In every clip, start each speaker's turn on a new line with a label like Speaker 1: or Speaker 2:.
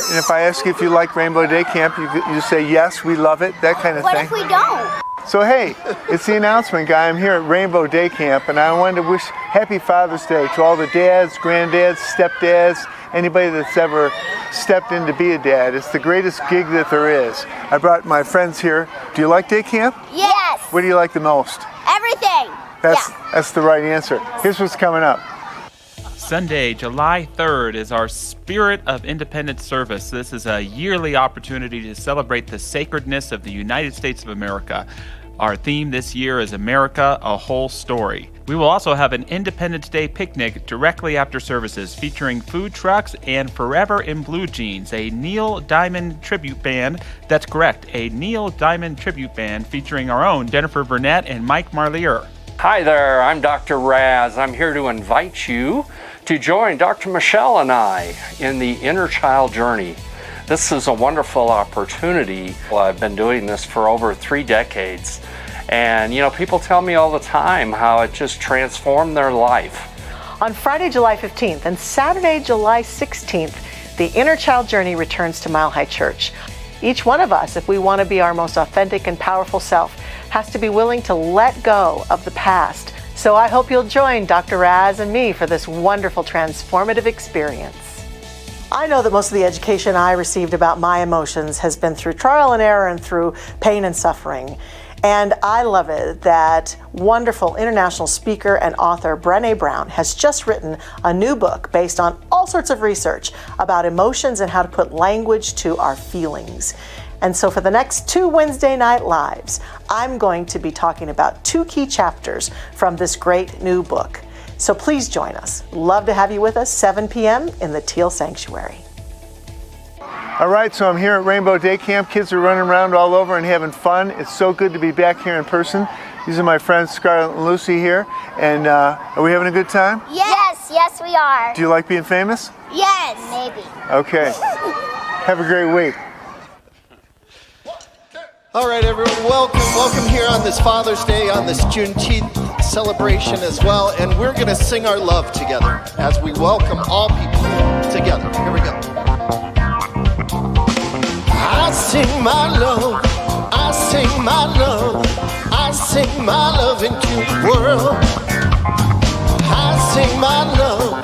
Speaker 1: and if I ask you if you like Rainbow Day Camp, you say yes, we love it, that kind of thing.
Speaker 2: What if we don't?
Speaker 1: So hey, it's the announcement guy. I'm here at Rainbow Day Camp, and I wanted to wish Happy Father's Day to all the dads, granddads, stepdads, anybody that's ever stepped in to be a dad. It's the greatest gig that there is. I brought my friends here. Do you like day camp?
Speaker 2: Yes.
Speaker 1: What do you like the most?
Speaker 2: Everything.
Speaker 1: That's the right answer. Here's what's coming up.
Speaker 3: Sunday, July 3rd is our Spirit of Independence service. This is a yearly opportunity to celebrate the sacredness of the United States of America. Our theme this year is America, a Whole Story. We will also have an Independence Day picnic directly after services featuring food trucks and Forever in Blue Jeans, a Neil Diamond tribute band. That's correct, a Neil Diamond tribute band featuring our own Jennifer Burnett and Mike Marlier.
Speaker 4: Hi there, I'm Dr. Raz. I'm here to invite you to join Dr. Michelle and I in the Inner Child Journey. This is a wonderful opportunity. Well, I've been doing this for over 3 decades. And you know, people tell me all the time how it just transformed their life.
Speaker 5: On Friday, July 15th and Saturday, July 16th, the Inner Child Journey returns to Mile High Church. Each one of us, if we want to be our most authentic and powerful self, has to be willing to let go of the past. So I hope you'll join Dr. Raz and me for this wonderful transformative experience. I know that most of the education I received about my emotions has been through trial and error and through pain and suffering. And I love it that wonderful international speaker and author Brené Brown has just written a new book based on all sorts of research about emotions and how to put language to our feelings. And so for the next 2 Wednesday Night Lives, I'm going to be talking about 2 key chapters from this great new book. So please join us. Love to have you with us, 7 p.m. in the Teal Sanctuary.
Speaker 1: All right, so I'm here at Rainbow Day Camp. Kids are running around all over and having fun. It's so good to be back here in person. These are my friends Scarlett and Lucy here. And are we having a good time?
Speaker 2: Yes, yes we are.
Speaker 1: Do you like being famous?
Speaker 2: Yes. Maybe.
Speaker 1: Okay. Have a great week.
Speaker 6: All right, everyone, welcome here on this Father's Day, on this Juneteenth celebration as well. And we're going to sing our love together as we welcome all people together. Here we go. I sing my love, I sing my love, I sing my love into the world. I sing my love,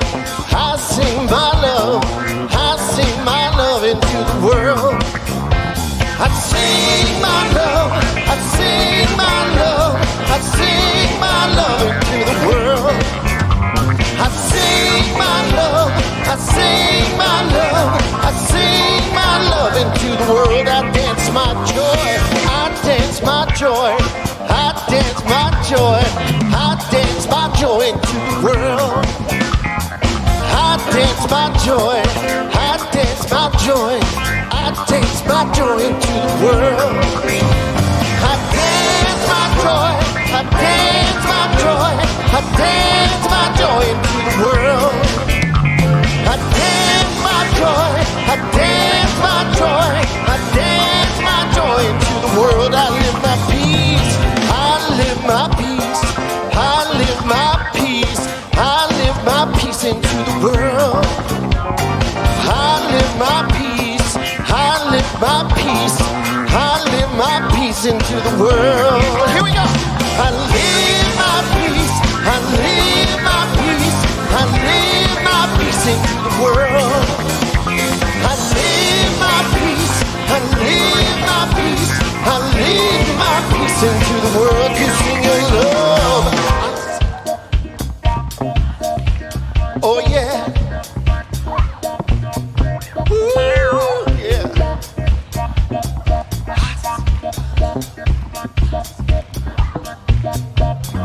Speaker 6: I sing my love, I sing my love into the world. I sing my love, I sing my love, I sing my love into the world. I sing my love, I sing my love, I sing my love into the world. I dance my joy, I dance my joy, I dance my joy, I dance my joy into the world. I dance my joy, I dance my joy, I dance my joy into the world. I dance my joy, I dance my joy, I dance my joy into the world. I dance my joy, I dance my joy, I dance my joy into the world. I live my peace, I live my peace, I live my peace, I live my peace into the world. I live my peace, I live my peace, I live my peace into the world. Here we go. I live my peace, I live my peace, I live my peace into the world. I live my peace, I live my peace, I live my peace into the world. You sing your love. Oh yeah. Ooh, yeah.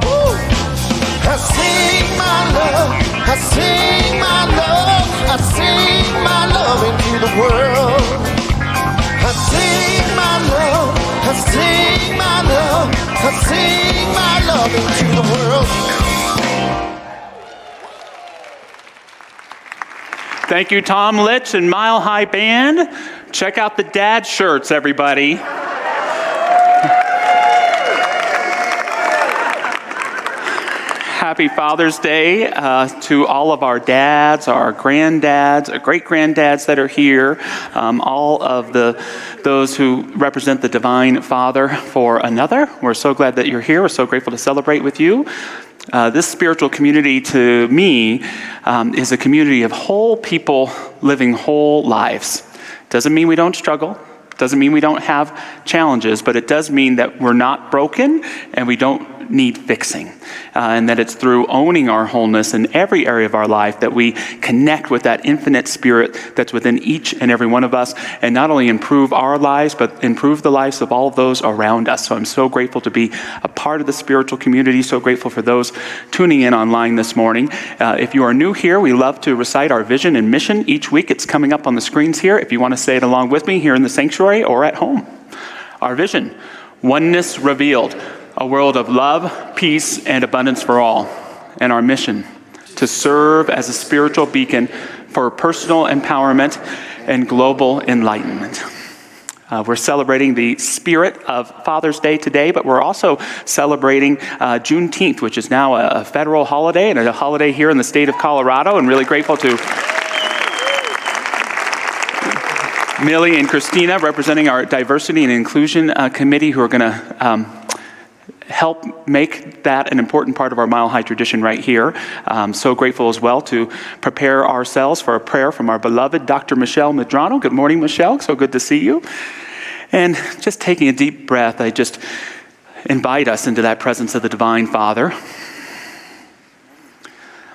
Speaker 6: Ooh. I sing my love, I sing my love, I sing my love into the world. I sing my love, I sing my love, I sing my love into the world.
Speaker 3: Thank you, Tom Litch and Mile High Band. Check out the dad shirts, everybody. Happy Father's Day to all of our dads, our granddads, our great-granddads that are here, all of those who represent the Divine Father for another. We're so glad that you're here. We're so grateful to celebrate with you. This spiritual community, to me, is a community of whole people living whole lives. Doesn't mean we don't struggle. Doesn't mean we don't have challenges, but it does mean that we're not broken and we don't need fixing. And that it's through owning our wholeness in every area of our life that we connect with that infinite spirit that's within each and every one of us, and not only improve our lives, but improve the lives of all of those around us. So I'm so grateful to be a part of the spiritual community, so grateful for those tuning in online this morning. If you are new here, we love to recite our vision and mission each week. It's coming up on the screens here if you want to say it along with me here in the sanctuary or at home. Our vision: oneness revealed, a world of love, peace, and abundance for all. And our mission: to serve as a spiritual beacon for personal empowerment and global enlightenment. We're celebrating the spirit of Father's Day today, but we're also celebrating Juneteenth, which is now a federal holiday and a holiday here in the state of Colorado, and really grateful to Millie and Christina representing our Diversity and Inclusion Committee, who are going to help make that an important part of our Mile High tradition right here. So grateful as well to prepare ourselves for a prayer from our beloved Dr. Michelle Medrano. Good morning, Michelle. So good to see you. And just taking a deep breath, I just invite us into that presence of the Divine Father,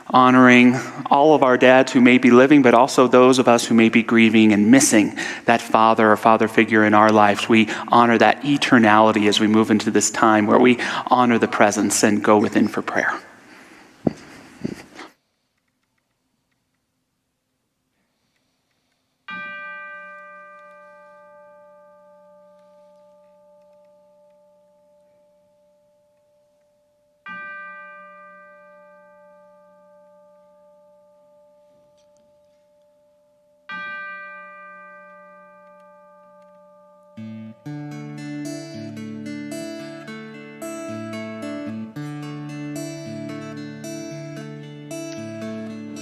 Speaker 3: honoring all of our dads who may be living, but also those of us who may be grieving and missing that father or father figure in our lives. We honor that eternality as we move into this time where we honor the presence and go within for prayer.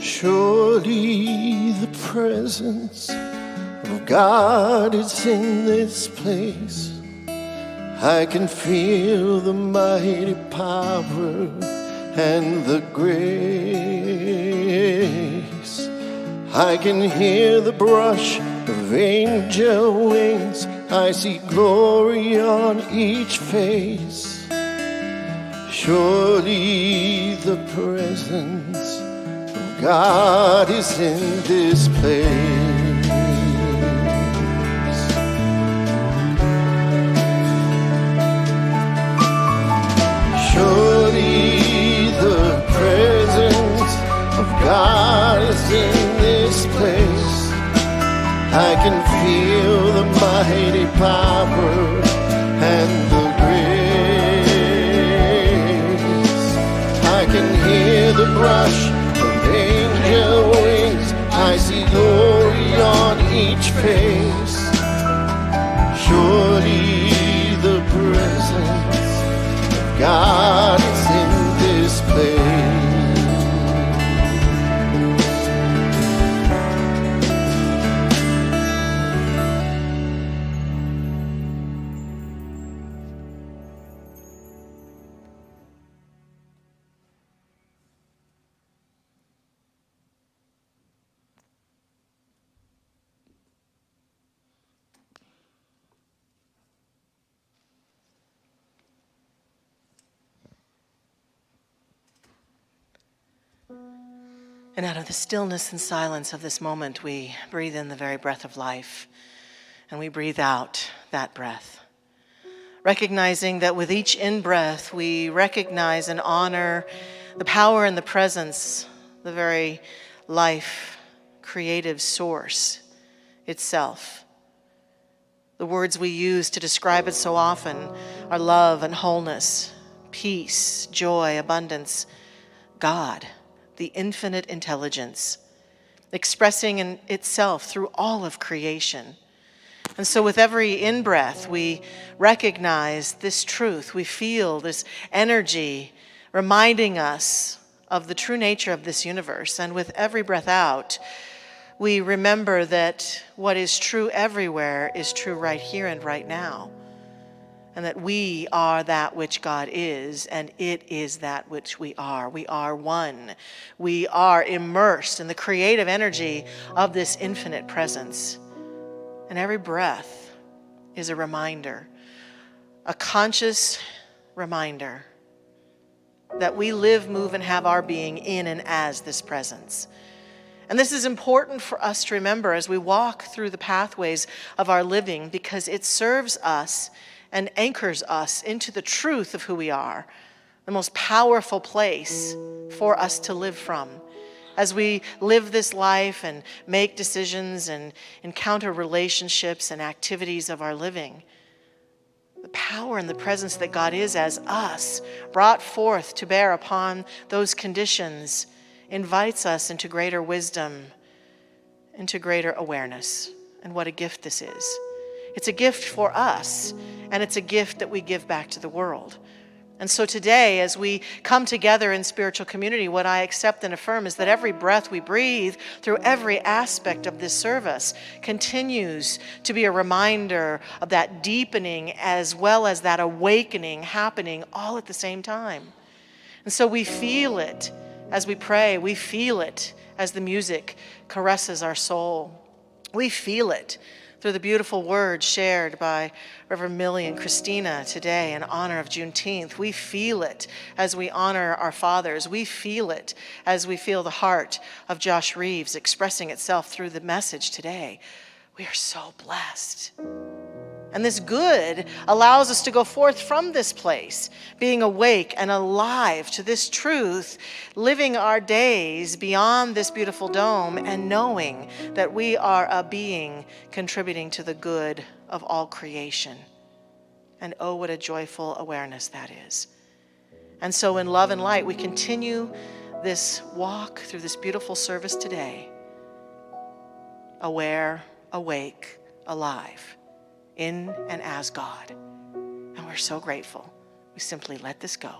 Speaker 6: Surely the presence of God is in this place. I can feel the mighty power and the grace. I can hear the brush of angel wings. I see glory on each face. Surely the presence God is in this place. Surely the presence of God is in this place. I can feel the mighty power and the grace. I can hear the brush angel wings. I see glory on each face. Surely the presence of God is in this place.
Speaker 5: And out of the stillness and silence of this moment, we breathe in the very breath of life, and we breathe out that breath, recognizing that with each in-breath, we recognize and honor the power and the presence, the very life, creative source itself. The words we use to describe it so often are love and wholeness, peace, joy, abundance, God, the infinite intelligence, expressing in itself through all of creation. And so with every in-breath, we recognize this truth. We feel this energy reminding us of the true nature of this universe. And with every breath out, we remember that what is true everywhere is true right here and right now. And that we are that which God is, and it is that which we are. We are one. We are immersed in the creative energy of this infinite presence. And every breath is a reminder, a conscious reminder that we live, move, and have our being in and as this presence. And this is important for us to remember as we walk through the pathways of our living, because it serves us and anchors us into the truth of who we are, the most powerful place for us to live from. As we live this life and make decisions and encounter relationships and activities of our living, the power and the presence that God is as us, brought forth to bear upon those conditions, invites us into greater wisdom, into greater awareness. And what a gift this is. It's a gift for us, and it's a gift that we give back to the world. And so today, as we come together in spiritual community, what I accept and affirm is that every breath we breathe through every aspect of this service continues to be a reminder of that deepening as well as that awakening happening all at the same time. And so we feel it as we pray. We feel it as the music caresses our soul. We feel it through the beautiful words shared by Reverend Millie and Christina today in honor of Juneteenth. We feel it as we honor our fathers. We feel it as we feel the heart of Josh Reeves expressing itself through the message today. We are so blessed. And this good allows us to go forth from this place, being awake and alive to this truth, living our days beyond this beautiful dome, and knowing that we are a being contributing to the good of all creation. And oh, what a joyful awareness that is. And so in love and light, we continue this walk through this beautiful service today, aware, awake, alive, in and as God. And we're so grateful. We simply let this go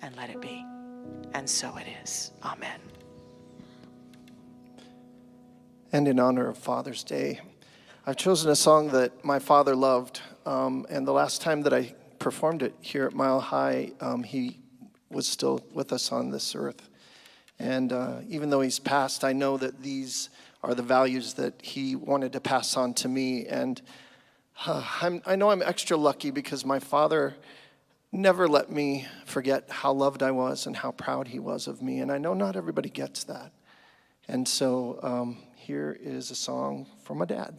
Speaker 5: and let it be. And so it is. Amen.
Speaker 6: And in honor of Father's Day, I've chosen a song that my father loved. And the last time that I performed it here at Mile High, he was still with us on this earth. And even though he's passed, I know that these are the values that he wanted to pass on to me. And I know I'm extra lucky because my father never let me forget how loved I was and how proud he was of me. And I know not everybody gets that. And so here is a song for my dad.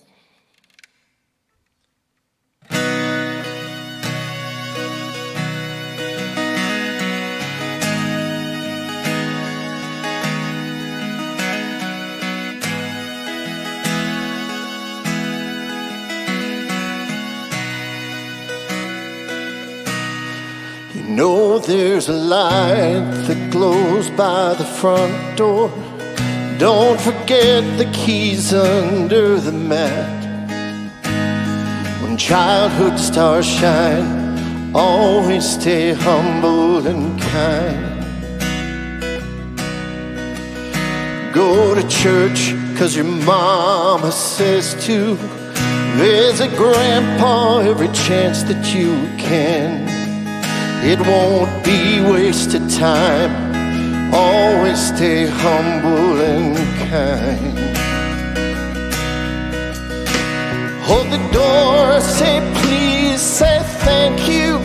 Speaker 6: You know there's a light that glows by the front door. Don't forget the keys under the mat. When childhood stars shine, always stay humble and kind. Go to church 'cause your mama says to. Visit grandpa every chance that you can. It won't be wasted time. Always stay humble and kind. Hold the door, say please, say thank you.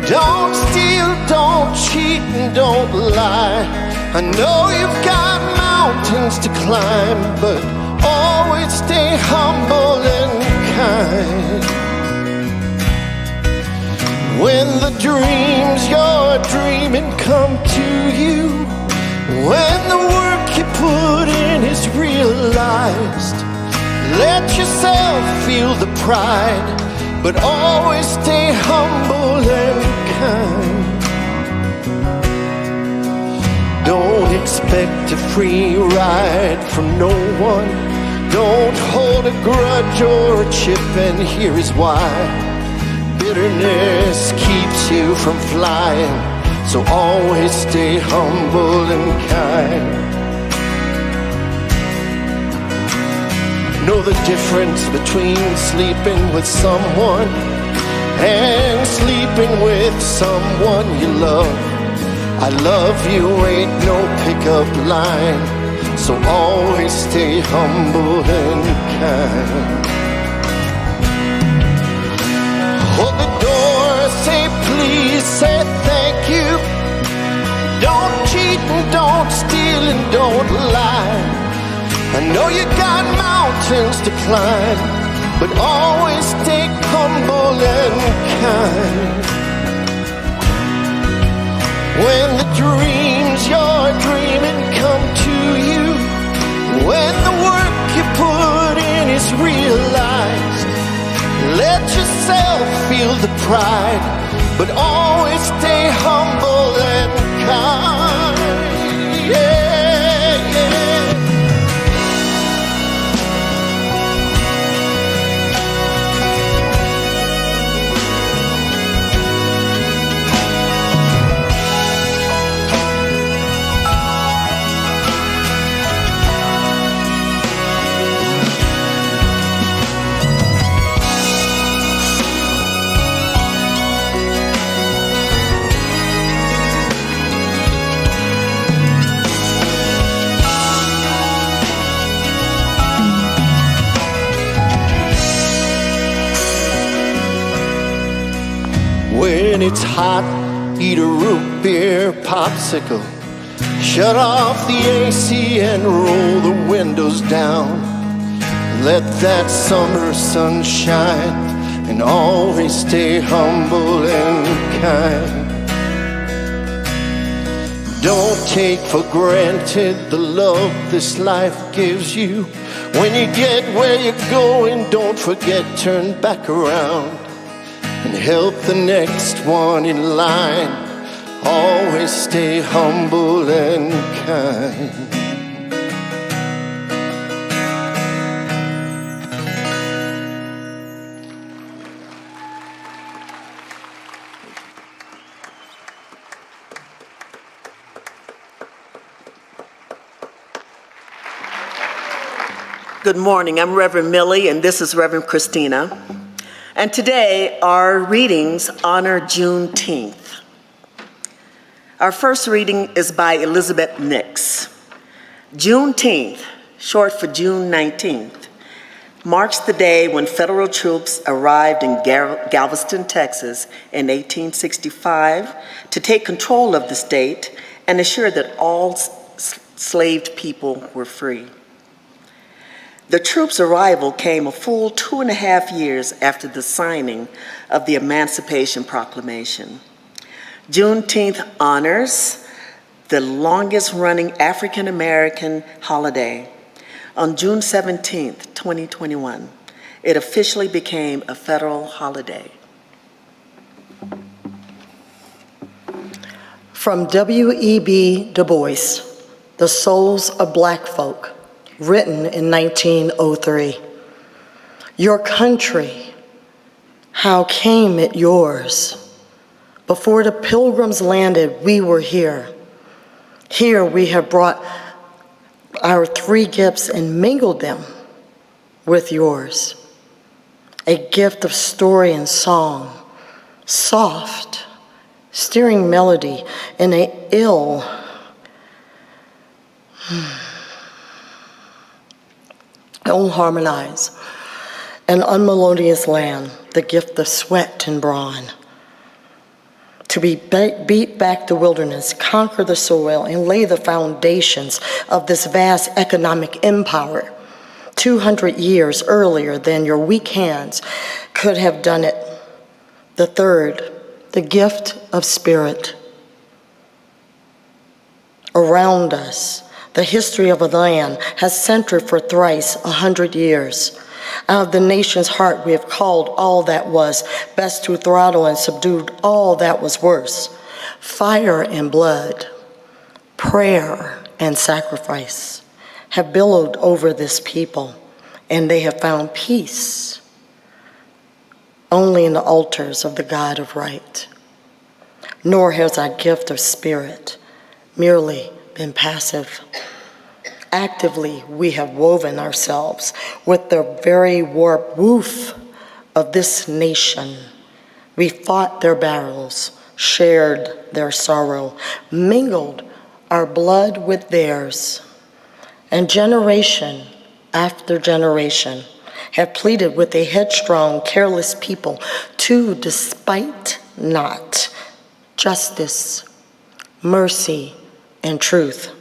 Speaker 6: Don't steal, don't cheat, and don't lie. I know you've got mountains to climb, but always stay humble and kind. When the dreams you're dreaming come to you, when the work you put in is realized, let yourself feel the pride, but always stay humble and kind. Don't expect a free ride from no one. Don't hold a grudge or a chip, and here is why. Bitterness keeps you from flying. So always stay humble and kind. Know the difference between sleeping with someone and sleeping with someone you love. I love you ain't no pickup line, so always stay humble and kind. Hold the door, say please, say thank you. Don't cheat and don't steal and don't lie. I know you got mountains to climb, but always stay humble and kind. When the dreams you're dreaming come to you, when the work you put in is realized, let yourself feel the pride, but always stay humble and kind. Yeah, yeah. When it's hot, eat a root beer popsicle. Shut off the AC and roll the windows down. Let that summer sun shine, and always stay humble and kind. Don't take for granted the love this life gives you. When you get where you're going, don't forget, turn back around and help the next one in line. Always stay humble and kind.
Speaker 5: Good morning, I'm Reverend Millie, and this is Reverend Christina. And today, our readings honor Juneteenth. Our first reading is by Elizabeth Nix. Juneteenth, short for June 19th, marks the day when federal troops arrived in Galveston, Texas in 1865 to take control of the state and assure that all enslaved people were free. The troops' arrival came a full 2.5 years after the signing of the Emancipation Proclamation. Juneteenth honors the longest-running African-American holiday. On June 17th, 2021, it officially became a federal holiday.
Speaker 7: From W.E.B. Du Bois, The Souls of Black Folk, written in 1903. Your country, how came it yours? Before the pilgrims landed, we were here. Here we have brought our 3 gifts and mingled them with yours. A gift of story and song, soft, stirring melody in an ill-harmonized and unmelodious land, the gift of sweat and brawn. To beat back the wilderness, conquer the soil, and lay the foundations of this vast economic empire 200 years earlier than your weak hands could have done it. The third, the gift of spirit. Around us, the history of a land has centered for thrice 100 years. Out of the nation's heart we have called all that was best to throttle and subdued all that was worse. Fire and blood, prayer and sacrifice have billowed over this people, and they have found peace only in the altars of the God of right. nor has our gift of spirit merely been passive. Actively, we have woven ourselves with the very warped woof of this nation. We fought their battles, shared their sorrow, mingled our blood with theirs, and generation after generation have pleaded with a headstrong, careless people to despite not justice, mercy, and truth,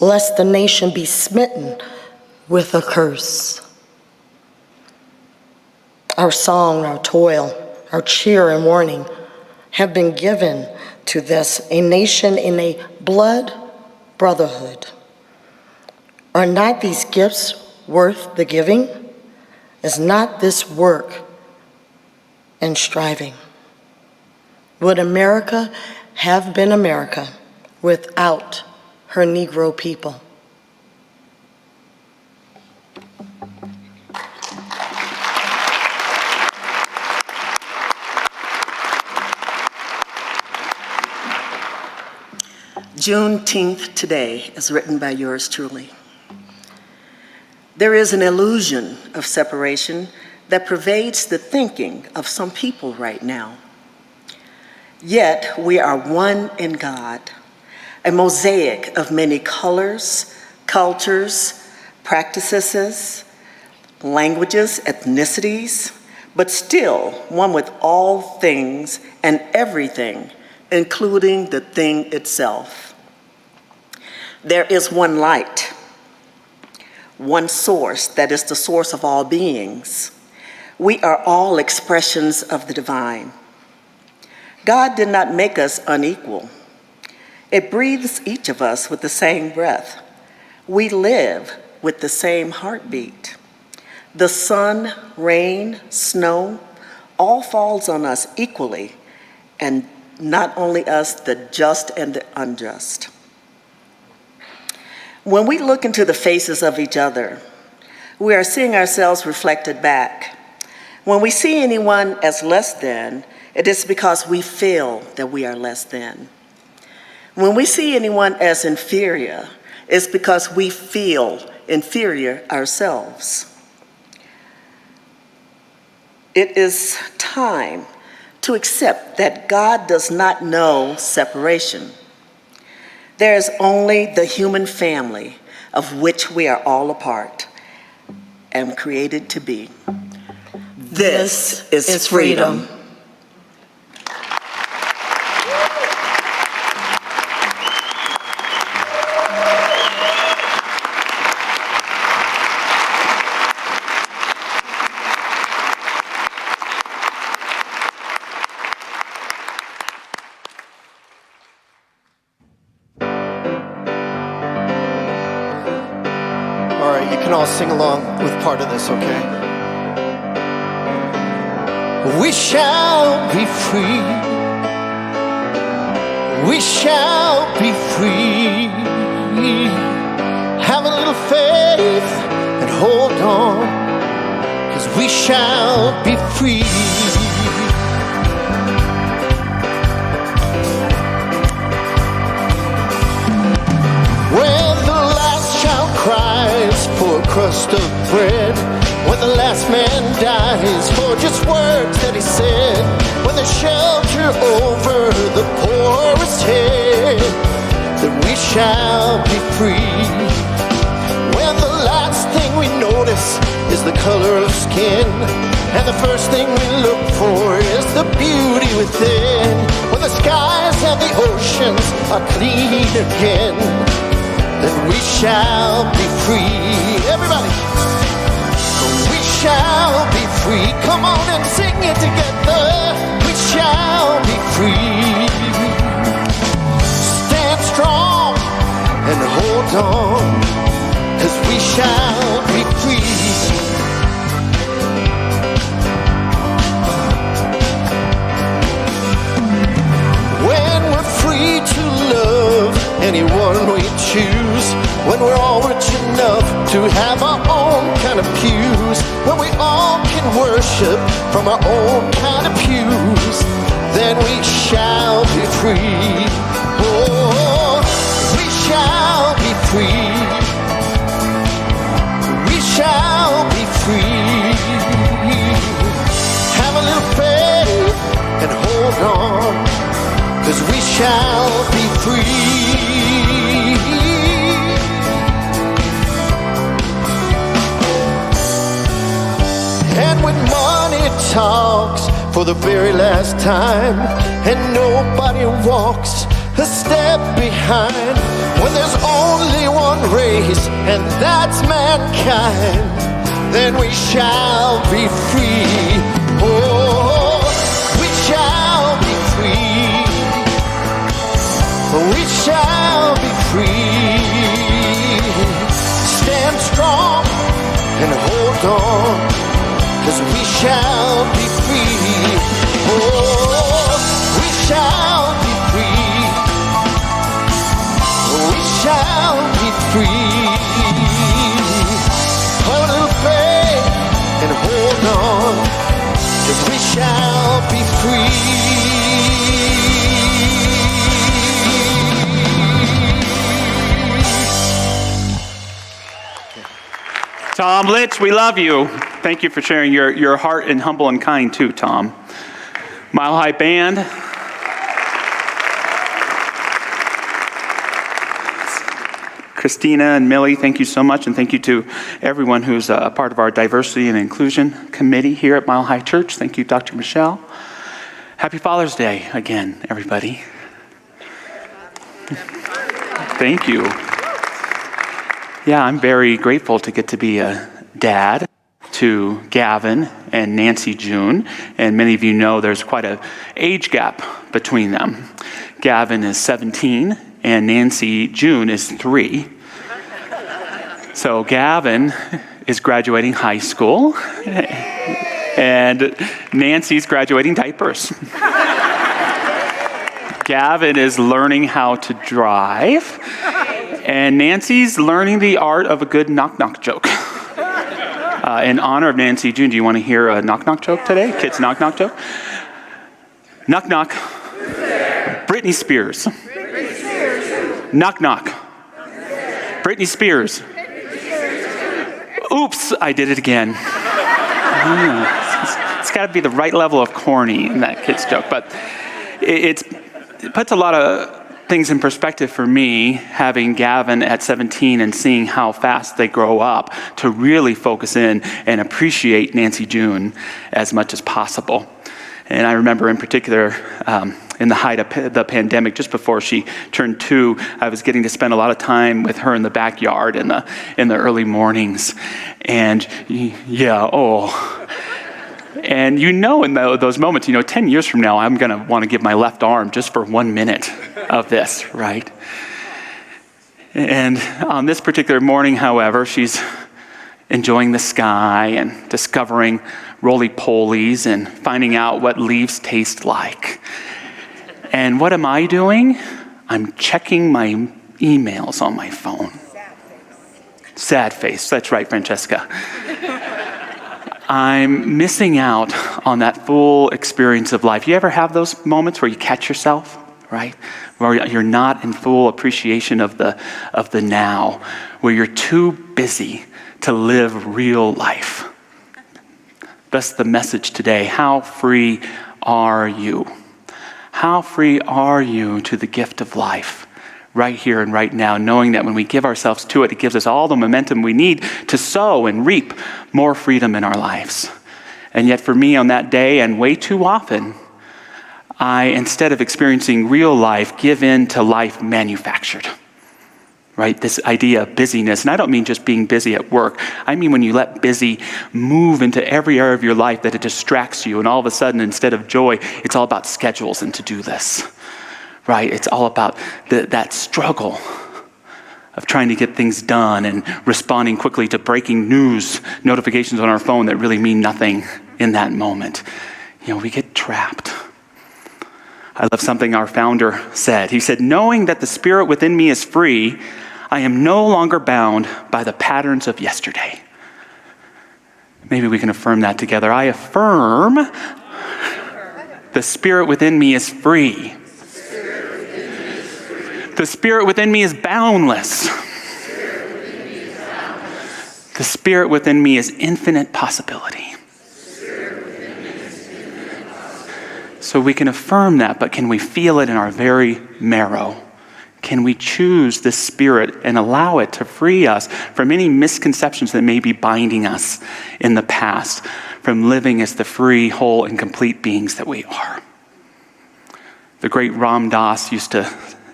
Speaker 7: lest the nation be smitten with a curse. Our song, our toil, our cheer and warning have been given to this, a nation in a blood brotherhood. Are not these gifts worth the giving? Is not this work and striving? Would America have been America without her Negro people?
Speaker 8: Juneteenth today is written by yours truly. There is an illusion of separation that pervades the thinking of some people right now. Yet we are one in God, a mosaic of many colors, cultures, practices, languages, ethnicities, but still one with all things and everything, including the thing itself. There is one light, one source that is the source of all beings. We are all expressions of the divine. God did not make us unequal. It breathes each of us with the same breath. We live with the same heartbeat. The sun, rain, snow, all falls on us equally, and not only us, the just and the unjust. When we look into the faces of each other, we are seeing ourselves reflected back. When we see anyone as less than, it is because we feel that we are less than. When we see anyone as inferior, it's because we feel inferior ourselves. It is time to accept that God does not know separation. There is only the human family of which we are all a part and created to be. This is freedom.
Speaker 6: All right, you can all sing along with part of this, okay? We shall be free. We shall be free. Have a little faith and hold on, 'cause we shall be free. When the last child cries for a crust of bread, when the last man dies for just words that he said, when the shelter over the poorest head, then we shall be free. When the last thing we notice is the color of skin, and the first thing we look for is the beauty within, when the skies and the oceans are clean again, then we shall be free. Everybody, we shall be free. Come on and sing it together. We shall be free. Stand strong and hold on, 'cause we shall be free. When we're free to love anyone we choose, when we're all rich enough to have our own kind of pews, when we all can worship from our own kind of pews, then we shall free. Oh, we shall be free. We shall be free. Have a little faith and hold on, 'cause we shall be free. And when money talks for the very last time, and nobody walks a step behind, when there's only one race, and that's mankind, then we shall be free. Oh, we shall be free. We shall be free. Stand strong and hold on, 'cause we shall be free. Oh, we shall be free. We shall be free. Hold a little faith and hold on, 'cause we shall be free.
Speaker 3: Tom Litch, we love you. Thank you for sharing your heart and humble and kind too, Tom. Mile High Band. Christina and Millie, thank you so much, and thank you to everyone who's a part of our diversity and inclusion committee here at Mile High Church. Thank you, Dr. Michelle. Happy Father's Day again, everybody. Thank you. Yeah, I'm very grateful to get to be a dad to Gavin and Nancy June, and many of you know there's quite an age gap between them. Gavin is 17 and Nancy June is 3. So Gavin is graduating high school and Nancy's graduating diapers. Gavin is learning how to drive and Nancy's learning the art of a good knock-knock joke. In honor of Nancy June, do you want to hear a knock-knock joke today? Kids knock-knock joke? Knock-knock. Britney Spears. Knock-knock. Britney Spears. Oops, I did it again. It's got to be the right level of corny in that kid's joke, but it puts a lot of things in perspective for me, having Gavin at 17 and seeing how fast they grow up, to really focus in and appreciate Nancy June as much as possible. And I remember in particular, in the height of the pandemic, just before she turned 2, I was getting to spend a lot of time with her in the backyard in the early mornings. And and in those moments, 10 years from now, I'm going to want to give my left arm just for 1 minute of this, right? And on this particular morning, however, she's enjoying the sky and discovering roly-polies and finding out what leaves taste like. And what am I doing? I'm checking my emails on my phone. Sad face. That's right, Francesca. I'm missing out on that full experience of life. You ever have those moments where you catch yourself, right? Where you're not in full appreciation of the now, where you're too busy to live real life. That's the message today. How free are you? How free are you to the gift of life right here and right now, knowing that when we give ourselves to it, it gives us all the momentum we need to sow and reap more freedom in our lives. And yet for me on that day, and way too often, I, instead of experiencing real life, give in to life manufactured. Right? This idea of busyness. And I don't mean just being busy at work. I mean when you let busy move into every area of your life that it distracts you, and all of a sudden, instead of joy, it's all about schedules and to-do lists. Right? It's all about that struggle of trying to get things done and responding quickly to breaking news notifications on our phone that really mean nothing in that moment. We get trapped. I love something our founder said. He said, knowing that the spirit within me is free, I am no longer bound by the patterns of yesterday. Maybe we can affirm that together. I affirm the spirit within me is free. The spirit within me is boundless. The spirit within me is infinite possibility. So we can affirm that, but can we feel it in our very marrow? Can we choose this spirit and allow it to free us from any misconceptions that may be binding us in the past from living as the free, whole, and complete beings that we are? The great Ram Dass used to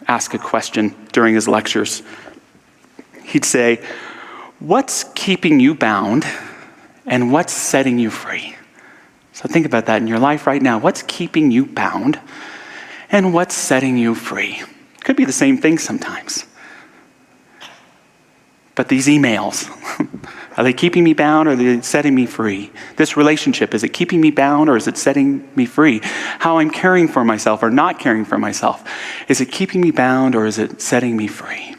Speaker 3: ask a question during his lectures. He'd say, "What's keeping you bound and what's setting you free?" So think about that in your life right now. What's keeping you bound and what's setting you free? Could be the same thing sometimes. But these emails, are they keeping me bound or are they setting me free? This relationship, is it keeping me bound or is it setting me free? How I'm caring for myself or not caring for myself, is it keeping me bound or is it setting me free?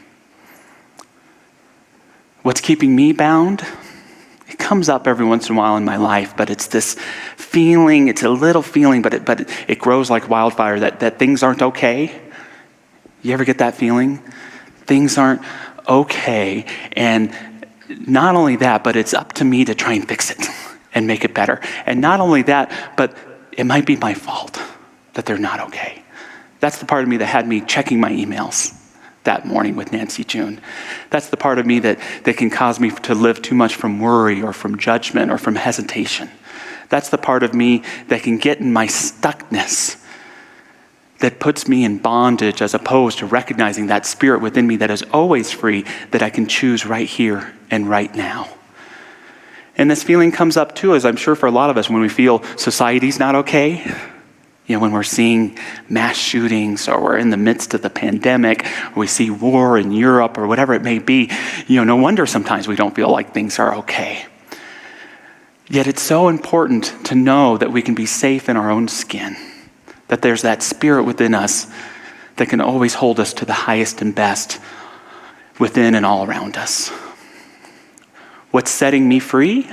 Speaker 3: What's keeping me bound? It comes up every once in a while in my life, but it's this feeling, it's a little feeling, but it grows like wildfire that things aren't okay. You ever get that feeling? Things aren't okay. And not only that, but it's up to me to try and fix it and make it better. And not only that, but it might be my fault that they're not okay. That's the part of me that had me checking my emails that morning with Nancy June. That's the part of me that can cause me to live too much from worry or from judgment or from hesitation. That's the part of me that can get in my stuckness, that puts me in bondage, as opposed to recognizing that spirit within me that is always free, that I can choose right here and right now. And this feeling comes up too, as I'm sure for a lot of us, when we feel society's not okay. You know, when we're seeing mass shootings or we're in the midst of the pandemic, or we see war in Europe or whatever it may be, no wonder sometimes we don't feel like things are okay. Yet it's so important to know that we can be safe in our own skin, that there's that spirit within us that can always hold us to the highest and best within and all around us. What's setting me free?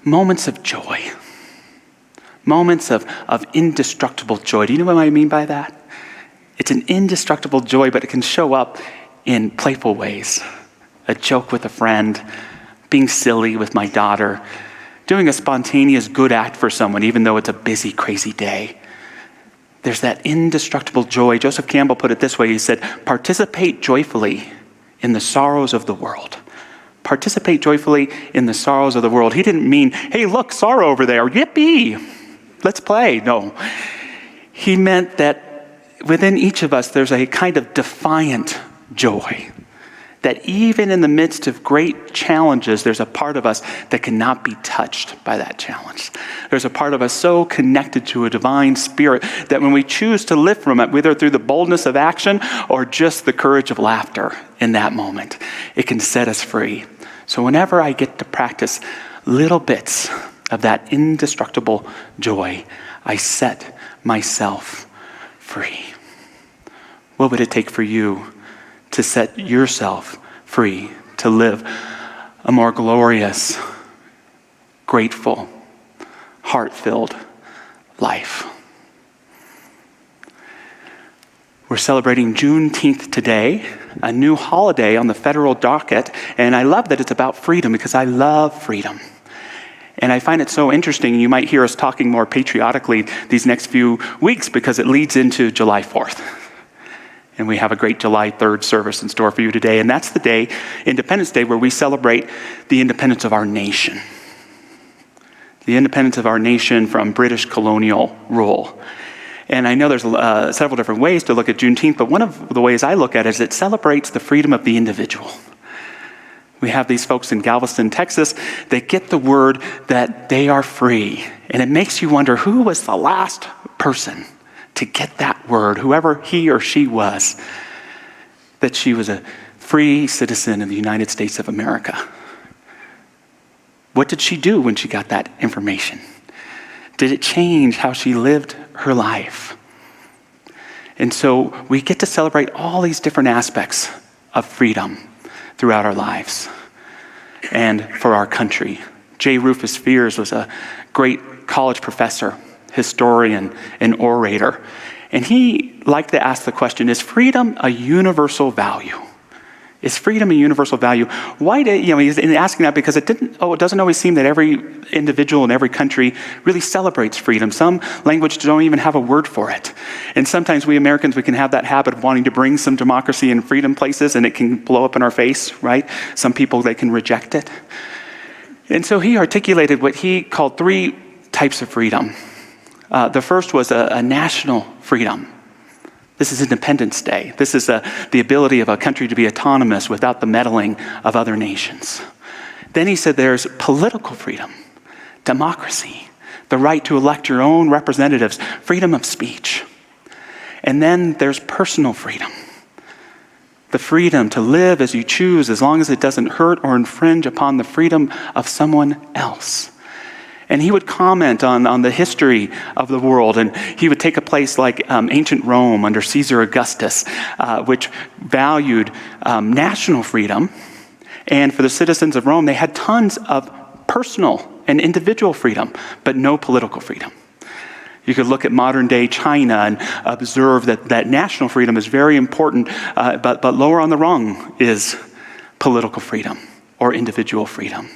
Speaker 3: Moments of joy. Moments of indestructible joy. Do you know what I mean by that? It's an indestructible joy, but it can show up in playful ways. A joke with a friend, being silly with my daughter, doing a spontaneous good act for someone, even though it's a busy, crazy day. There's that indestructible joy. Joseph Campbell put it this way. He said, "Participate joyfully in the sorrows of the world." Participate joyfully in the sorrows of the world. He didn't mean, hey, look, sorrow over there, yippee, let's play. No. He meant that within each of us, there's a kind of defiant joy. That even in the midst of great challenges, there's a part of us that cannot be touched by that challenge. There's a part of us so connected to a divine spirit that when we choose to live from it, whether through the boldness of action or just the courage of laughter in that moment, it can set us free. So whenever I get to practice little bits of that indestructible joy, I set myself free. What would it take for you to set yourself free, to live a more glorious, grateful, heart-filled life? We're celebrating Juneteenth today, a new holiday on the federal docket, and I love that it's about freedom because I love freedom. And I find it so interesting, you might hear us talking more patriotically these next few weeks because it leads into July 4th. And we have a great July 3rd service in store for you today. And that's the day, Independence Day, where we celebrate the independence of our nation. The independence of our nation from British colonial rule. And I know there's several different ways to look at Juneteenth, but one of the ways I look at it is it celebrates the freedom of the individual. We have these folks in Galveston, Texas, that get the word that they are free. And it makes you wonder, who was the last person to get that word, whoever he or she was, that she was a free citizen of the United States of America? What did she do when she got that information? Did it change how she lived her life? And so we get to celebrate all these different aspects of freedom throughout our lives and for our country. J. Rufus Fears was a great college professor, historian, and orator.
Speaker 9: And he liked to ask the question, is freedom a universal value? Is freedom a universal value? Why did, he's asking that because it doesn't always seem that every individual in every country really celebrates freedom. Some languages don't even have a word for it. And sometimes we Americans, we can have that habit of wanting to bring some democracy and freedom places, and it can blow up in our face, right? Some people, they can reject it. And so he articulated what he called 3 types of freedom. The first was a national freedom. This is Independence Day. This is the ability of a country to be autonomous without the meddling of other nations. Then he said there's political freedom, democracy, the right to elect your own representatives, freedom of speech. And then there's personal freedom, the freedom to live as you choose as long as it doesn't hurt or infringe upon the freedom of someone else. And he would comment on the history of the world, and he would take a place like ancient Rome under Caesar Augustus, which valued national freedom. And for the citizens of Rome, they had tons of personal and individual freedom, but no political freedom. You could look at modern day China and observe that national freedom is very important, but lower on the rung is political freedom or individual freedom.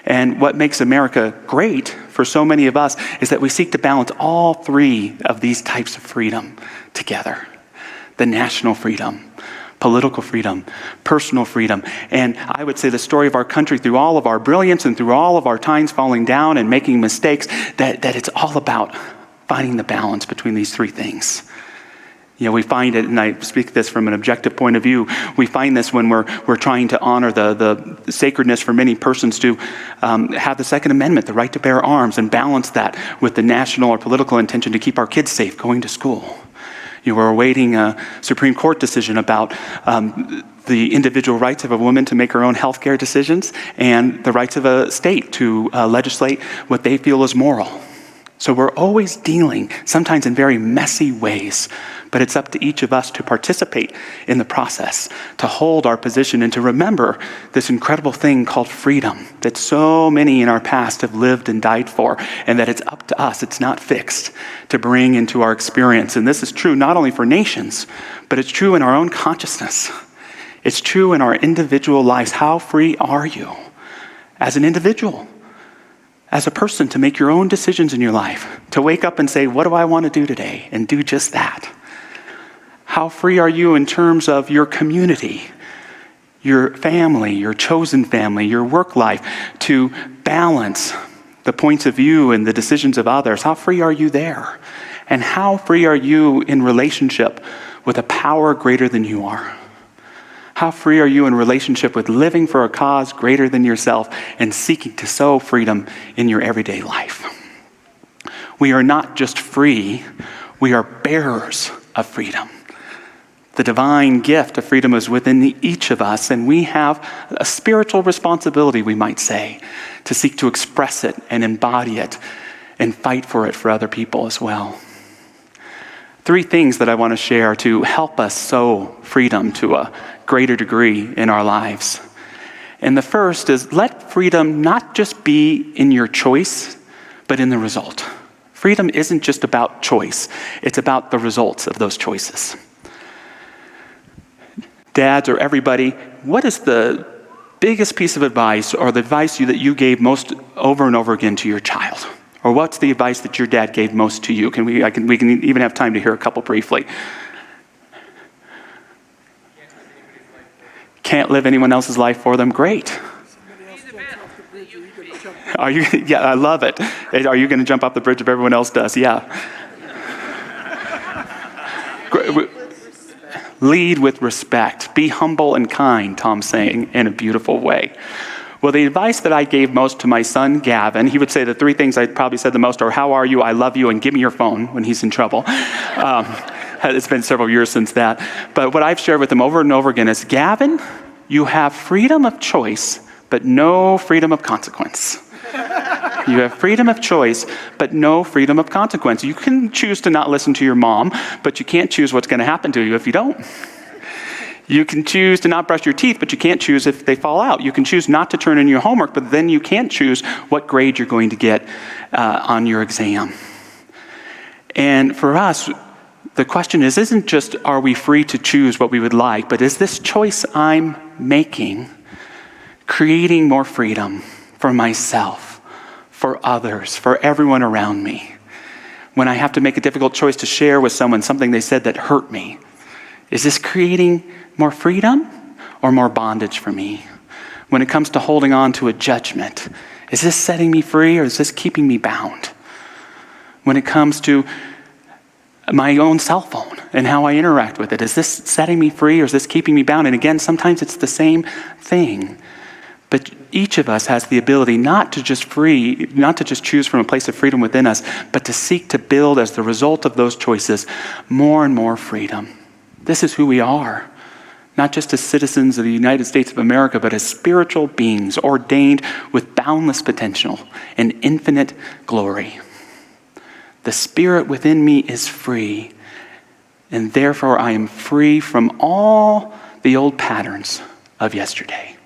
Speaker 9: And what makes America great for so many of us is that we seek to balance all 3 of these types of freedom together. The national freedom, political freedom, personal freedom. And I would say the story of our country, through all of our brilliance and through all of our times falling down and making mistakes, that it's all about finding the balance between these 3 things. We find it, and I speak this from an objective point of view, we find this when we're trying to honor the sacredness for many persons to have the Second Amendment, the right to bear arms, and balance that with the national or political intention to keep our kids safe going to school. We're awaiting a Supreme Court decision about the individual rights of a woman to make her own health care decisions and the rights of a state to legislate what they feel is moral. So we're always dealing, sometimes in very messy ways, but it's up to each of us to participate in the process, to hold our position and to remember this incredible thing called freedom that so many in our past have lived and died for, and that it's up to us, it's not fixed, to bring into our experience. And this is true not only for nations, but it's true in our own consciousness. It's true in our individual lives. How free are you as an individual? As a person, to make your own decisions in your life, to wake up and say, what do I want to do today? And do just that. How free are you in terms of your community, your family, your chosen family, your work life, to balance the points of view and the decisions of others? How free are you there? And how free are you in relationship with a power greater than you are? How free are you in relationship with living for a cause greater than yourself and seeking to sow freedom in your everyday life? We are not just free, we are bearers of freedom. The divine gift of freedom is within each of us, and we have a spiritual responsibility, we might say, to seek to express it and embody it and fight for it for other people as well. 3 things that I want to share to help us sow freedom to a greater degree in our lives. And the first is, let freedom not just be in your choice, but in the result. Freedom isn't just about choice, it's about the results of those choices. Dads or everybody, what is the biggest piece of advice or the advice that you gave most over and over again to your child? Or what's the advice that your dad gave most to you? We can even have time to hear a couple briefly. Can't live anyone else's life for them. Great. Are you? Yeah, I love it. Are you going to jump off the bridge if everyone else does? Yeah. Lead with respect. Be humble and kind, Tom's saying in a beautiful way. Well, the advice that I gave most to my son, Gavin, he would say the 3 things I probably said the most are, how are you, I love you, and give me your phone when he's in trouble. It's been several years since that. But what I've shared with him over and over again is, Gavin, you have freedom of choice, but no freedom of consequence. You have freedom of choice, but no freedom of consequence. You can choose to not listen to your mom, but you can't choose what's going to happen to you if you don't. You can choose to not brush your teeth, but you can't choose if they fall out. You can choose not to turn in your homework, but then you can't choose what grade you're going to get on your exam. And for us, the question isn't just are we free to choose what we would like, but is this choice I'm making creating more freedom for myself, for others, for everyone around me? When I have to make a difficult choice to share with someone something they said that hurt me, is this creating more freedom or more bondage for me? When it comes to holding on to a judgment, is this setting me free or is this keeping me bound? When it comes to my own cell phone and how I interact with it, is this setting me free or is this keeping me bound? And again, sometimes it's the same thing. But each of us has the ability not to just choose from a place of freedom within us, but to seek to build as the result of those choices more and more freedom. This is who we are, not just as citizens of the United States of America, but as spiritual beings ordained with boundless potential and infinite glory. The spirit within me is free, and therefore I am free from all the old patterns of yesterday.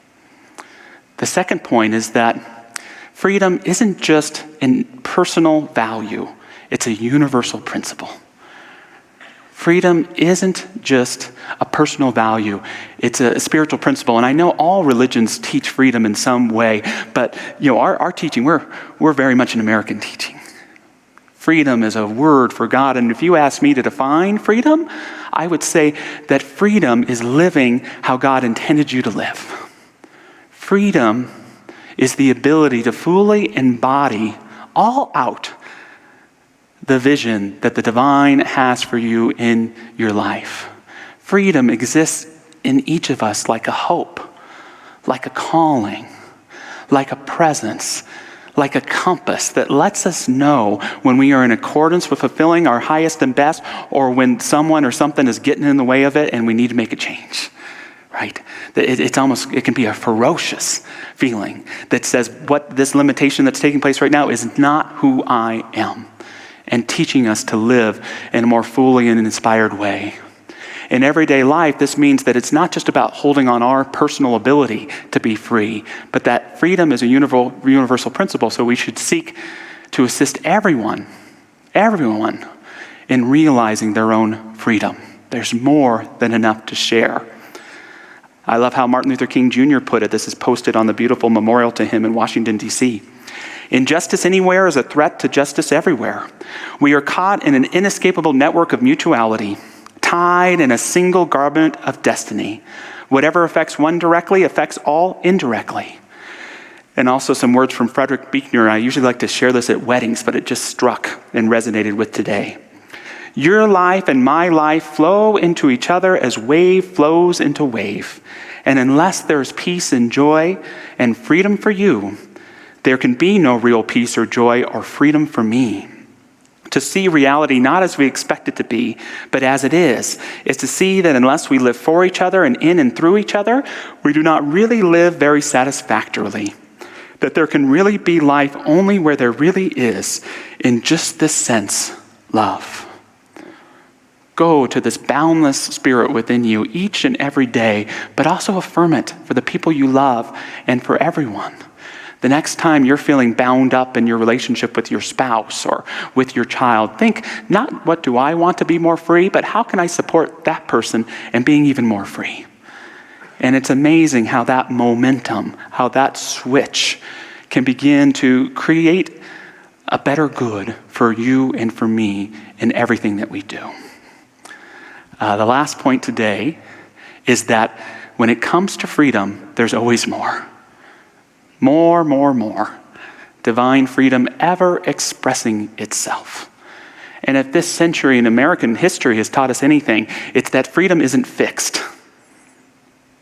Speaker 9: The second point is that freedom isn't just a personal value, it's a universal principle. Freedom isn't just a personal value, it's a spiritual principle. And I know all religions teach freedom in some way, but our teaching, we're very much an American teaching. Freedom is a word for God, and if you ask me to define freedom, I would say that freedom is living how God intended you to live. Freedom is the ability to fully embody all out the vision that the divine has for you in your life. Freedom exists in each of us like a hope, like a calling, like a presence, like a compass that lets us know when we are in accordance with fulfilling our highest and best, or when someone or something is getting in the way of it and we need to make a change. Right? It can be a ferocious feeling that says what this limitation that's taking place right now is not who I am, and teaching us to live in a more fully and inspired way. In everyday life, this means that it's not just about holding on our personal ability to be free, but that freedom is a universal principle, so we should seek to assist everyone in realizing their own freedom. There's more than enough to share. I love how Martin Luther King Jr. put it. This is posted on the beautiful memorial to him in Washington, D.C. Injustice anywhere is a threat to justice everywhere. We are caught in an inescapable network of mutuality, tied in a single garment of destiny. Whatever affects one directly affects all indirectly. And also some words from Frederick Buechner. I usually like to share this at weddings, but it just struck and resonated with today. Your life and my life flow into each other as wave flows into wave. And unless there's peace and joy and freedom for you, there can be no real peace or joy or freedom for me. To see reality not as we expect it to be, but as it is to see that unless we live for each other and in and through each other, we do not really live very satisfactorily. That there can really be life only where there really is, in just this sense, love. Go to this boundless spirit within you each and every day, but also affirm it for the people you love and for everyone. The next time you're feeling bound up in your relationship with your spouse or with your child, think not what do I want to be more free, but how can I support that person in being even more free? And it's amazing how that momentum, how that switch can begin to create a better good for you and for me in everything that we do. The last point today is that when it comes to freedom, there's always more. More. Divine freedom ever expressing itself. And if this century in American history has taught us anything, it's that freedom isn't fixed.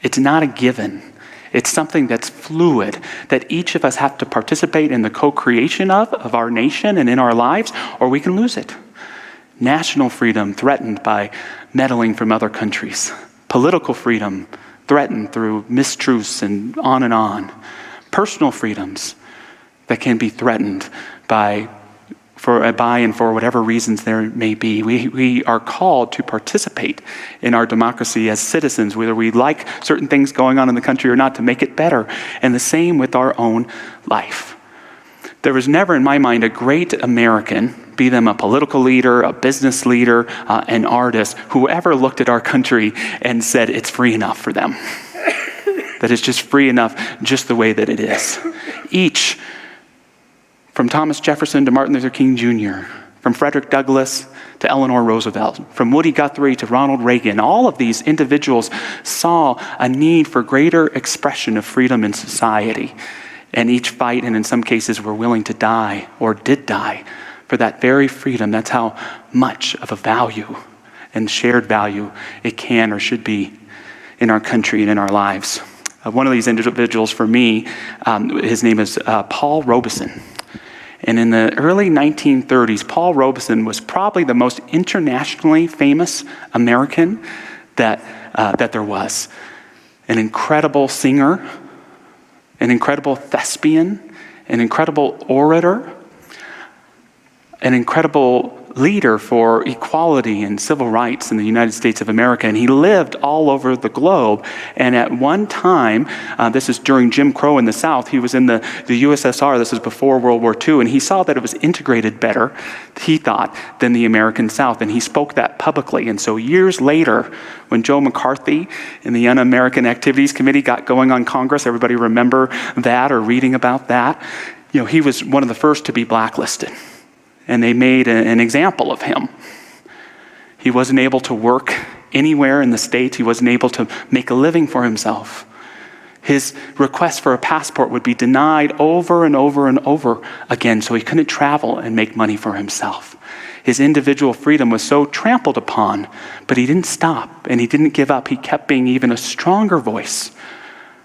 Speaker 9: It's not a given. It's something that's fluid, that each of us have to participate in the co-creation of our nation and in our lives, or we can lose it. National freedom threatened by meddling from other countries. Political freedom threatened through mistruths and on. Personal freedoms that can be threatened by and for whatever reasons there may be. We are called to participate in our democracy as citizens, whether we like certain things going on in the country or not, to make it better. And the same with our own life. There was never in my mind a great American, be them a political leader, a business leader, an artist, who ever looked at our country and said it's free enough for them. That it's just free enough just the way that it is. Each, from Thomas Jefferson to Martin Luther King Jr., from Frederick Douglass to Eleanor Roosevelt, from Woody Guthrie to Ronald Reagan, all of these individuals saw a need for greater expression of freedom in society. And each fight, and in some cases were willing to die or did die for that very freedom. That's how much of a value and shared value it can or should be in our country and in our lives. One of these individuals for me, his name is Paul Robeson. And in the early 1930s, Paul Robeson was probably the most internationally famous American that there was. An incredible singer, an incredible thespian, an incredible orator, an incredible leader for equality and civil rights in the United States of America. And he lived all over the globe. And at one time, this is during Jim Crow in the South, he was in the USSR, this is before World War II, and he saw that it was integrated better, he thought, than the American South. And he spoke that publicly. And so years later, when Joe McCarthy and the Un-American Activities Committee got going on Congress, everybody remember that or reading about that? You know, he was one of the first to be blacklisted. And they made an example of him. He wasn't able to work anywhere in the States. He wasn't able to make a living for himself. His request for a passport would be denied over and over and over again, so he couldn't travel and make money for himself. His individual freedom was so trampled upon, but he didn't stop and he didn't give up. He kept being even a stronger voice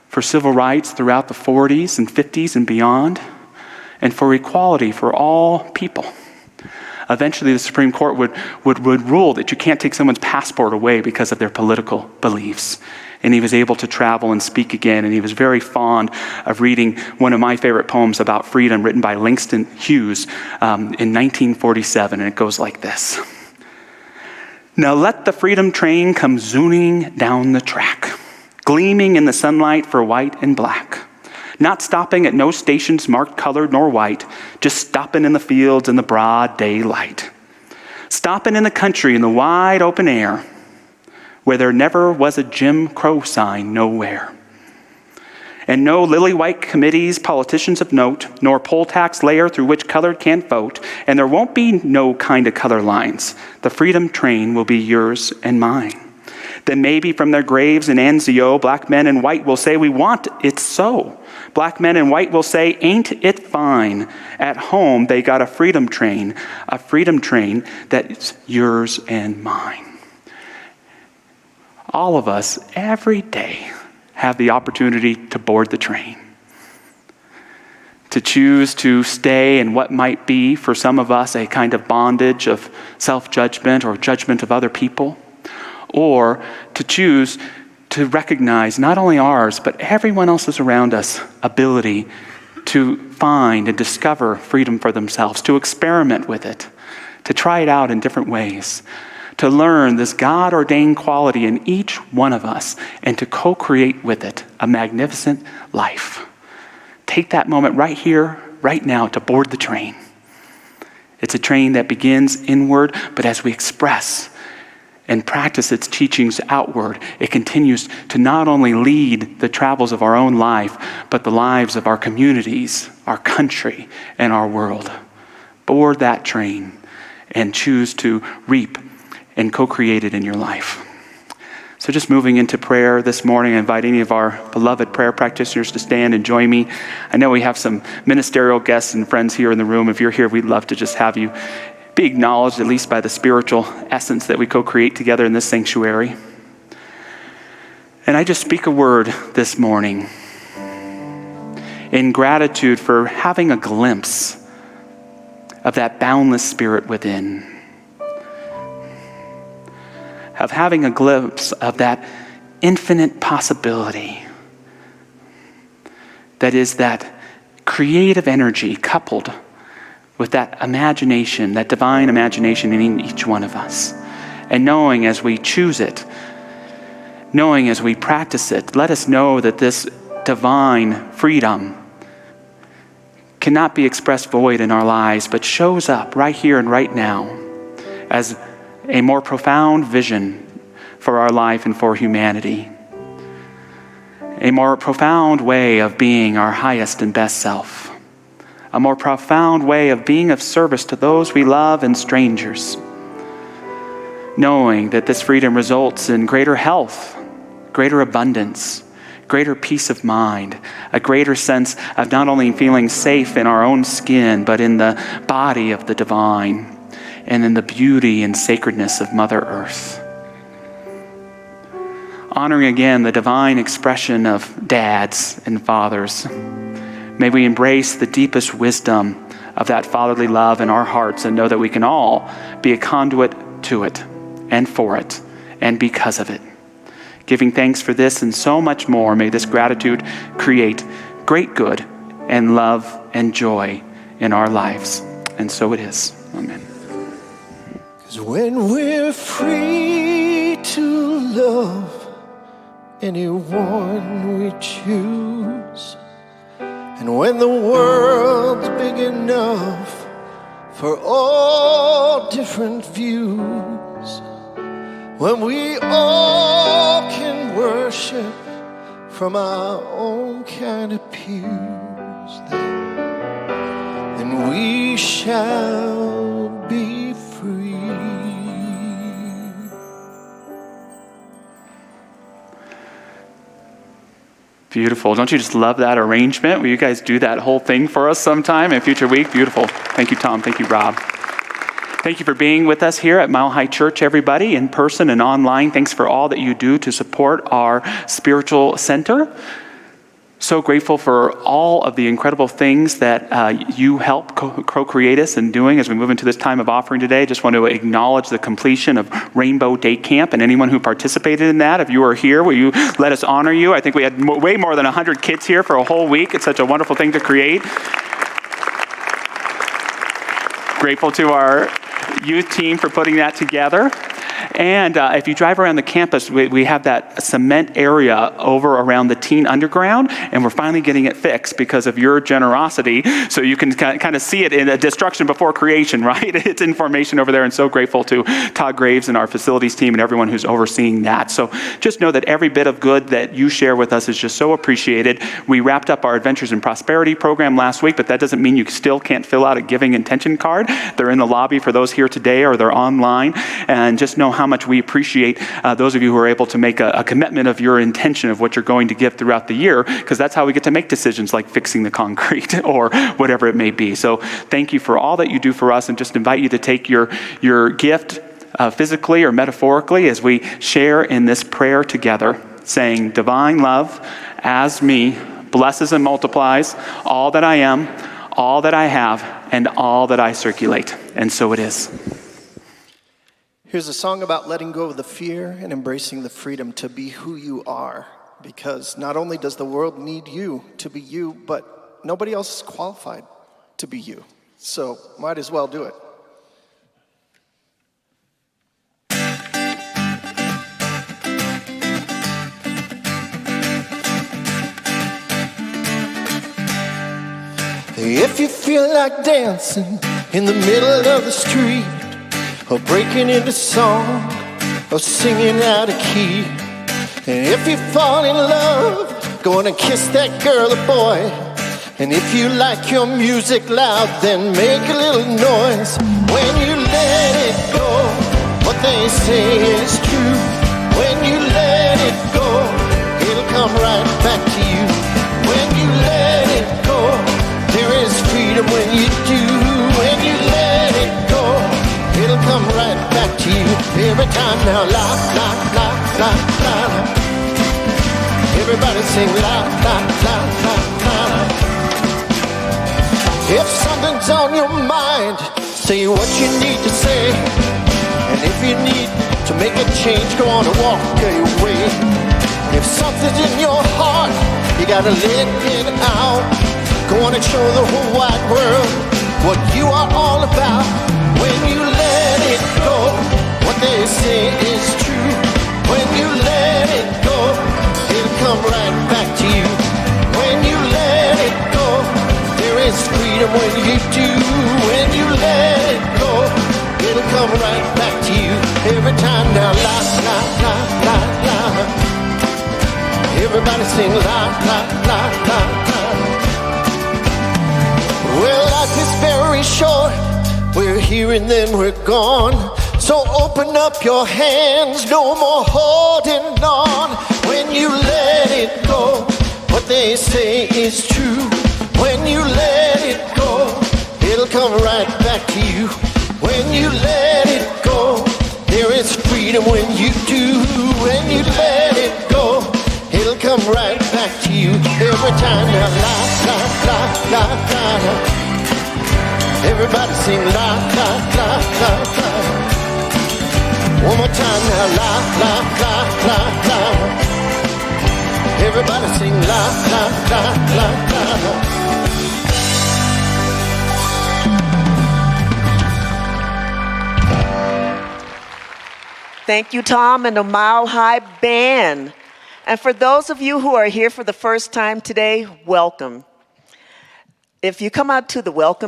Speaker 9: for civil rights throughout the 40s and 50s and beyond, and for equality for all people. Eventually, the Supreme Court would rule that you can't take someone's passport away because of their political beliefs. And he was able to travel and speak again. And he was very fond of reading one of my favorite poems about freedom written by Langston Hughes in 1947. And it goes like this. Now let the freedom train come zooning down the track, gleaming in the sunlight for white and black. Not stopping at no stations marked colored nor white, just stopping in the fields in the broad daylight. Stopping in the country in the wide open air, where there never was a Jim Crow sign nowhere. And no lily-white committees, politicians of note, nor poll tax layer through which colored can't vote, and there won't be no kind of color lines. The freedom train will be yours and mine. Then maybe from their graves in Anzio, black men and white will say, we want it so. Black men and white will say, ain't it fine? At home, they got a freedom train that's yours and mine. All of us, every day, have the opportunity to board the train. To choose to stay in what might be, for some of us, a kind of bondage of self-judgment or judgment of other people. Or to choose to recognize not only ours, but everyone else's around us ability to find and discover freedom for themselves, to experiment with it, to try it out in different ways, to learn this God-ordained quality in each one of us, and to co-create with it a magnificent life. Take that moment right here, right now, to board the train. It's a train that begins inward, but as we express and practice its teachings outward, it continues to not only lead the travels of our own life, but the lives of our communities, our country, and our world. Board that train and choose to reap and co-create it in your life. So just moving into prayer this morning, I invite any of our beloved prayer practitioners to stand and join me. I know we have some ministerial guests and friends here in the room. If you're here, we'd love to just have you be acknowledged, at least by the spiritual essence that we co-create together in this sanctuary. And I just speak a word this morning in gratitude for having a glimpse of that boundless spirit within, of having a glimpse of that infinite possibility that is that creative energy coupled with that imagination, that divine imagination in each one of us. And knowing as we choose it, knowing as we practice it, let us know that this divine freedom cannot be expressed void in our lives, but shows up right here and right now as a more profound vision for our life and for humanity. A more profound way of being our highest and best self. A more profound way of being of service to those we love and strangers. Knowing that this freedom results in greater health, greater abundance, greater peace of mind, a greater sense of not only feeling safe in our own skin, but in the body of the divine, and in the beauty and sacredness of Mother Earth. Honoring again the divine expression of dads and fathers, may we embrace the deepest wisdom of that fatherly love in our hearts and know that we can all be a conduit to it and for it and because of it. Giving thanks for this and so much more, may this gratitude create great good and love and joy in our lives. And so it is. Amen.
Speaker 6: 'Cause when we're free to love anyone we choose, and when the world's big enough for all different views, when we all can worship from our own kind of pews, then we shall be free.
Speaker 9: Beautiful. Don't you just love that arrangement? Will you guys do that whole thing for us sometime in future week? Beautiful. Thank you, Tom. Thank you, Rob. Thank you for being with us here at Mile High Church, everybody, in person and online. Thanks for all that you do to support our spiritual center. So grateful for all of the incredible things that you help co-create us in doing as we move into this time of offering today. Just want to acknowledge the completion of Rainbow Day Camp and anyone who participated in that. If you are here, will you let us honor you? I think we had way more than 100 kids here for a whole week. It's such a wonderful thing to create. Grateful to our youth team for putting that together. And if you drive around the campus, we have that cement area over around the teen underground, and we're finally getting it fixed because of your generosity. So you can kind of see it in a destruction before creation, right? It's in formation over there, and so grateful to Todd Graves and our facilities team and everyone who's overseeing that. So just know that every bit of good that you share with us is just so appreciated. We wrapped up our Adventures in Prosperity program last week, but that doesn't mean you still can't fill out a giving intention card. They're in the lobby for those here today, or they're online. And just know how much we appreciate those of you who are able to make a commitment of your intention of what you're going to give throughout the year, because that's how we get to make decisions like fixing the concrete or whatever it may be. So thank you for all that you do for us, and just invite you to take your gift physically or metaphorically as we share in this prayer together, saying, divine love as me blesses and multiplies all that I am, all that I have, and all that I circulate. And so it is.
Speaker 6: Here's a song about letting go of the fear and embracing the freedom to be who you are. Because not only does the world need you to be you, but nobody else is qualified to be you. So might as well do it. If you feel like dancing in the middle of the street, or breaking into song, or singing out of key, and if you fall in love, go on and kiss that girl or boy, and if you like your music loud, then make a little noise. When you let it go, what they say is true. When you let it go, it'll come right back to you. When you let it go, there is freedom when you do. When you let it go, it'll come right back to you. Every time now, la, la, la, la, la, la. Everybody sing la, la, la, la, la. If something's on your mind, say what you need to say. And if you need to make a change, go on and walk away. If something's in your heart, you gotta let it out. Go on and show the whole wide world what you are all about. When you let it go, what they say is true. When you let it go, it'll come right back to you. When you let it go, there is freedom freedom when you do. When you let it go, it'll come right back to you every time. Now, la, la, la, la, la. Everybody sing la, la, la, la, la. Well, life is very short. We're here and then we're gone. So open up your hands, no more holding on. When you let it go, what they say is true. When you let it go, it'll come right back to you. When you let it go, there is freedom when you do. When you let it go, it'll come right back to you every time. Now, la, la, la, la, la. Everybody sing la, la, la, la, la. One more time now, la, la, la, la, la. Everybody sing la, la, la, la, la.
Speaker 5: Thank you, Tom, and the Mile High Band. And for those of you who are here for the first time today, welcome. If you come out to the welcome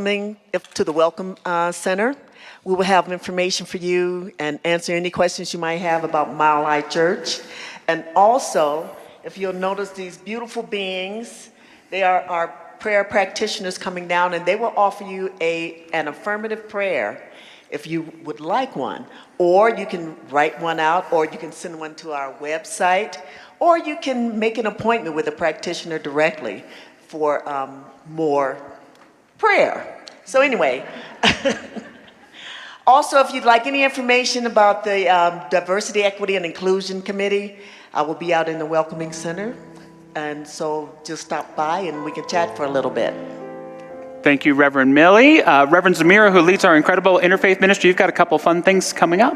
Speaker 5: center, we will have information for you and answer any questions you might have about Mile High Church. And also, if you'll notice these beautiful beings, they are our prayer practitioners coming down, and they will offer you an affirmative prayer if you would like one. Or you can write one out, or you can send one to our website, or you can make an appointment with a practitioner directly for more prayer. So anyway, also, if you'd like any information about the Diversity, Equity, and Inclusion Committee, I will be out in the Welcoming Center. And so just stop by and we can chat for a little bit.
Speaker 9: Thank you, Reverend Millie. Reverend Zamira, who leads our incredible interfaith ministry, you've got a couple fun things coming up.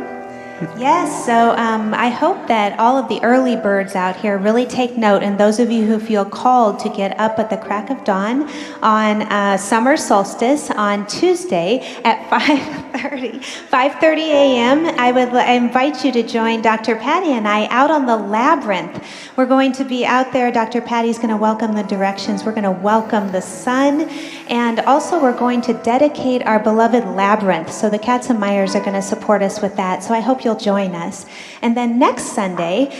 Speaker 10: Yes, so I hope that all of the early birds out here really take note, and those of you who feel called to get up at the crack of dawn on summer solstice on Tuesday at 5:30 a.m., I would invite you to join Dr. Patty and I out on the labyrinth. We're going to be out there. Dr. Patty's going to welcome the directions. We're going to welcome the sun, and also we're going to dedicate our beloved labyrinth. So the Katzenmeyers are going to support us with that. So I hope you'll join us. And then next Sunday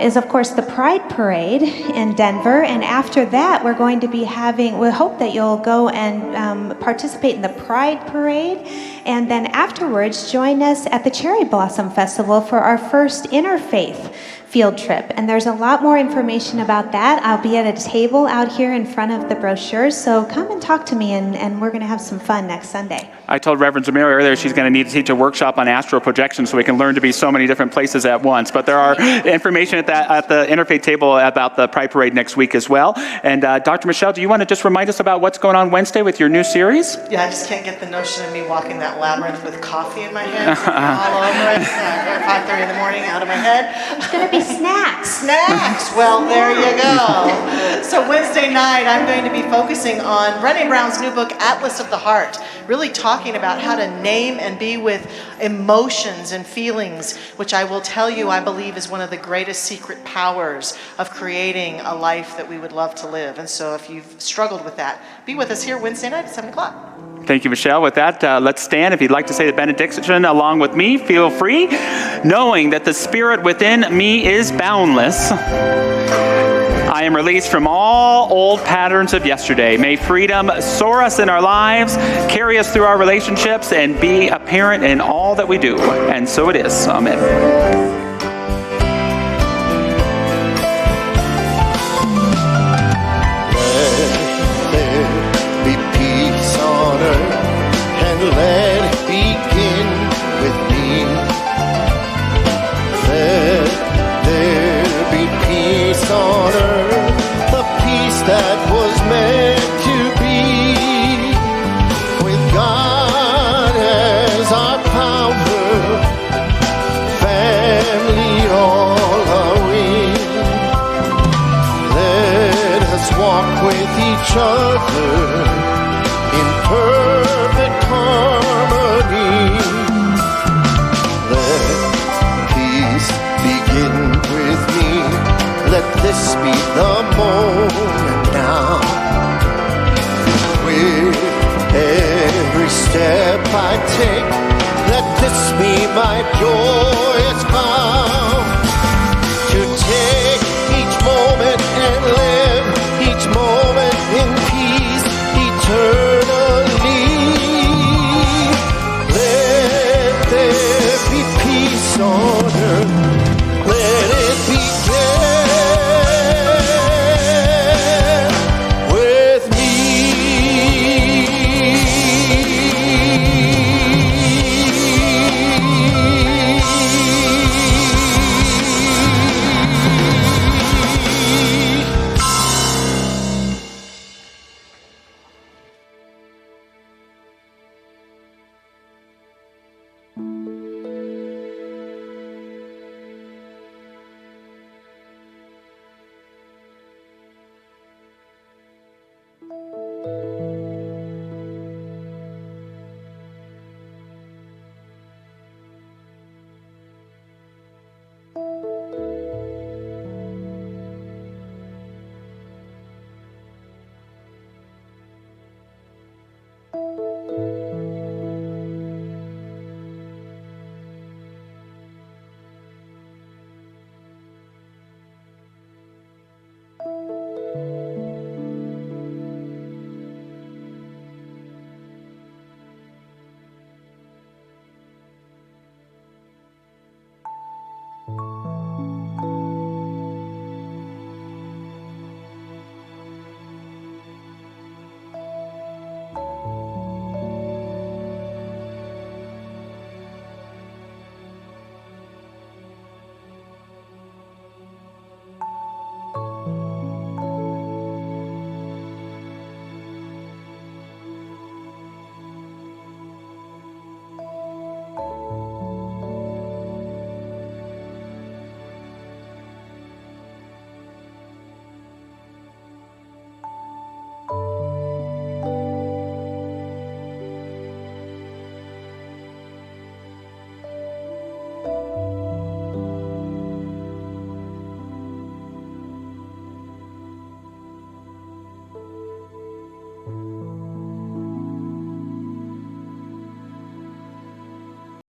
Speaker 10: is, of course, the Pride Parade in Denver. And after that, we're going to be we hope that you'll go and participate in the Pride Parade. And then afterwards, join us at the Cherry Blossom Festival for our first interfaith field trip. And there's a lot more information about that. I'll be at a table out here in front of the brochures. So come and talk to me, and we're going to have some fun next Sunday.
Speaker 9: I told Reverend Zamira earlier she's going to need to teach a workshop on astral projection so we can learn to be so many different places at once. But there are information at the interfaith table about the Pride Parade next week as well. And Dr. Michelle, do you want to just remind us about what's going on Wednesday with your new series?
Speaker 5: Yeah, I just can't get the notion of me walking that labyrinth with coffee in my hand all over it at 5:30 in the morning out of my head.
Speaker 10: It's going to be snacks.
Speaker 5: Snacks! Well, there you go. So Wednesday night, I'm going to be focusing on Brené Brown's new book, Atlas of the Heart, really talking about how to name and be with emotions and feelings, which I will tell you, I believe is one of the greatest secret powers of creating a life that we would love to live. And so if you've struggled with that, be with us here Wednesday night at 7 o'clock.
Speaker 9: Thank you, Michelle. With that, let's stand. If you'd like to say the benediction along with me, feel free. Knowing that the Spirit within me is boundless, I am released from all old patterns of yesterday. May freedom soar us in our lives, carry us through our relationships, and be apparent in all that we do. And so it is. Amen.
Speaker 6: Let it begin with me. Let there be peace on earth, the peace that was meant to be. With God as our power, family all are we. Let us walk with each other in perfect harmony. Let peace begin with me. Let this be the moment now. With step I take, let this be my joyous vow. To take each moment and live each moment in peace eternally. Let there be peace on earth. Let it begin with me.